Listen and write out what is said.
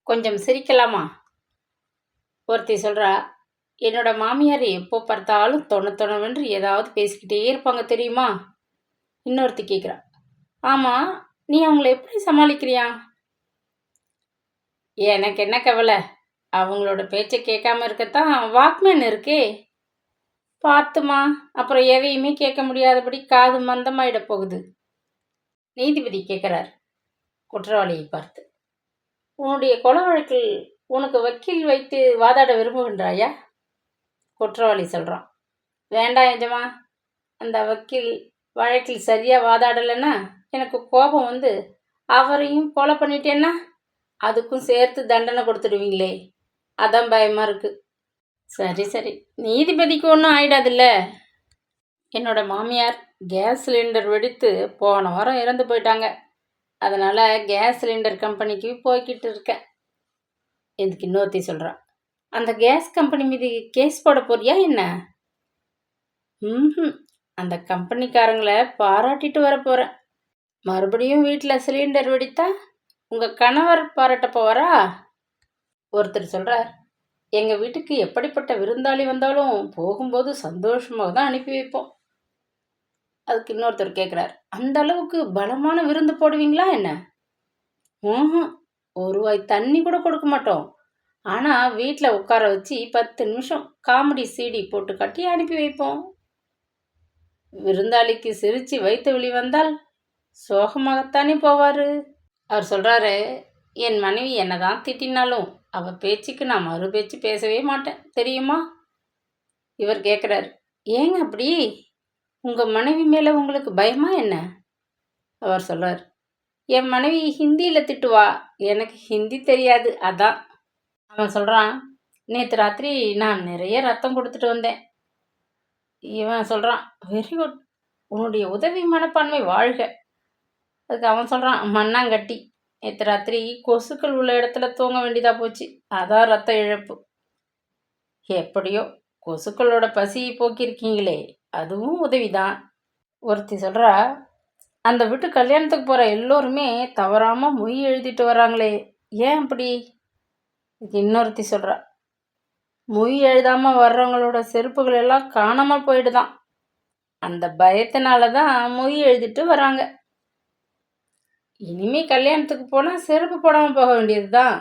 கொஞ்சம் சிரிக்கலாமா? ஒருத்தி சொல்றா, என்னோட மாமியார் எப்போ பார்த்தாலும் தொண தொணவென்று ஏதாவது பேசிக்கிட்டே இருப்பாங்க தெரியுமா? இன்னொருத்தி கேட்குறா, ஆமா, நீ அவங்கள எப்படி சமாளிக்கிறியா? எனக்கு என்ன கவலை, அவங்களோட பேச்சை கேட்காம இருக்கத்தான் வாக்மேன் இருக்கே. பார்த்துமா, அப்புறம் எதையுமே கேட்க முடியாதபடி காது மந்தமாயிட போகுது. நீதிபதி கேட்குறார் குற்றவாளியை பார்த்து, உன்னுடைய கொலை வழக்கில் உனக்கு வக்கீல் வைத்து வாதாட விரும்புகின்றாயா? குற்றவாளி சொல்கிறான், வேண்டாம் எஜமா, அந்த வக்கீல் வழக்கில் சரியாக வாதாடலைன்னா எனக்கு கோபம் வந்து அவரையும் கொலை பண்ணிட்டேன்னா அதுக்கும் சேர்த்து தண்டனை கொடுத்துடுவீங்களே, அதான் பயமாக இருக்குது. சரி சரி, நீதிபதிக்கு ஒன்றும் ஆயிடாதுல்ல. என்னோட மாமியார் கேஸ் சிலிண்டர் வெடித்து போன வாரம் இறந்து போயிட்டாங்க. அதனால் கேஸ் சிலிண்டர் கம்பெனிக்கு போய்கிட்டு இருக்கேன். இதுக்கு இன்னொருத்தி சொல்கிறான், அந்த கேஸ் கம்பெனி மீது கேஸ் போட போறியா என்ன? ம், அந்த கம்பெனிக்காரங்களை பாராட்டிட்டு வர போகிறேன். மறுபடியும் வீட்டில் சிலிண்டர் வெடித்தா உங்கள் கணவர் பாராட்ட போவாரா? ஒருத்தர் சொல்கிறார், எங்கள் வீட்டுக்கு எப்படிப்பட்ட விருந்தாளி வந்தாலும் போகும்போது சந்தோஷமாக தான் அனுப்பி வைப்போம். அதுக்கு இன்னொருத்தர் கேட்குறார், அந்த அளவுக்கு பலமான விருந்து போடுவீங்களா என்ன? ஒரு வாய் தண்ணி கூட கொடுக்க மாட்டோம். ஆனால் வீட்டில் உட்கார வச்சு 10 நிமிஷம் காமெடி சிடி போட்டு கட்டி அனுப்பி வைப்போம். விருந்தாளிக்கு சிரித்து வைத்த வெளி வந்தால் சோகமாகத்தானே போவார். அவர் சொல்கிறாரு, என் மனைவி என்னதான் திட்டினாலும் அவள் பேச்சுக்கு நான் மறு பேச்சு பேசவே மாட்டேன் தெரியுமா? இவர் கேட்குறாரு, ஏங்க அப்படி? உங்கள் மனைவி மேலே உங்களுக்கு பயமா என்ன? அவர் சொல்கிறார், என் மனைவி ஹிந்தியில் திட்டுவா, எனக்கு ஹிந்தி தெரியாது அதான். அவன் சொல்கிறான், நேற்று ராத்திரி நான் நிறைய ரத்தம் கொடுத்துட்டு வந்தேன். இவன் சொல்கிறான், வெரி குட், உன்னுடைய உதவி மனப்பான்மை வாழ்க. அதுக்கு அவன் சொல்கிறான், மண்ணாங்கட்டி, நேற்று ராத்திரி கொசுக்கள் உள்ள இடத்துல தூங்க வேண்டியதாக போச்சு, அதான் ரத்த இழப்பு. எப்படியோ கொசுக்களோட பசியை போக்கியிருக்கீங்களே, அதுவும் உதவிதான். ஒருத்தி சொல்கிறா, அந்த வீட்டு கல்யாணத்துக்கு போகிற எல்லோருமே தவறாமல் மொய் எழுதிட்டு வராங்களே, ஏன் அப்படி? இதுக்கு இன்னொருத்தி சொல்கிறா, மொய் எழுதாமல் வர்றவங்களோட செருப்புகள் எல்லாம் காணாமல் போயிடுதான், அந்த பயத்தினால தான் மொய் எழுதிட்டு வராங்க. இனிமே கல்யாணத்துக்கு போனால் செருப்பு போடாமல் போக வேண்டியது தான்.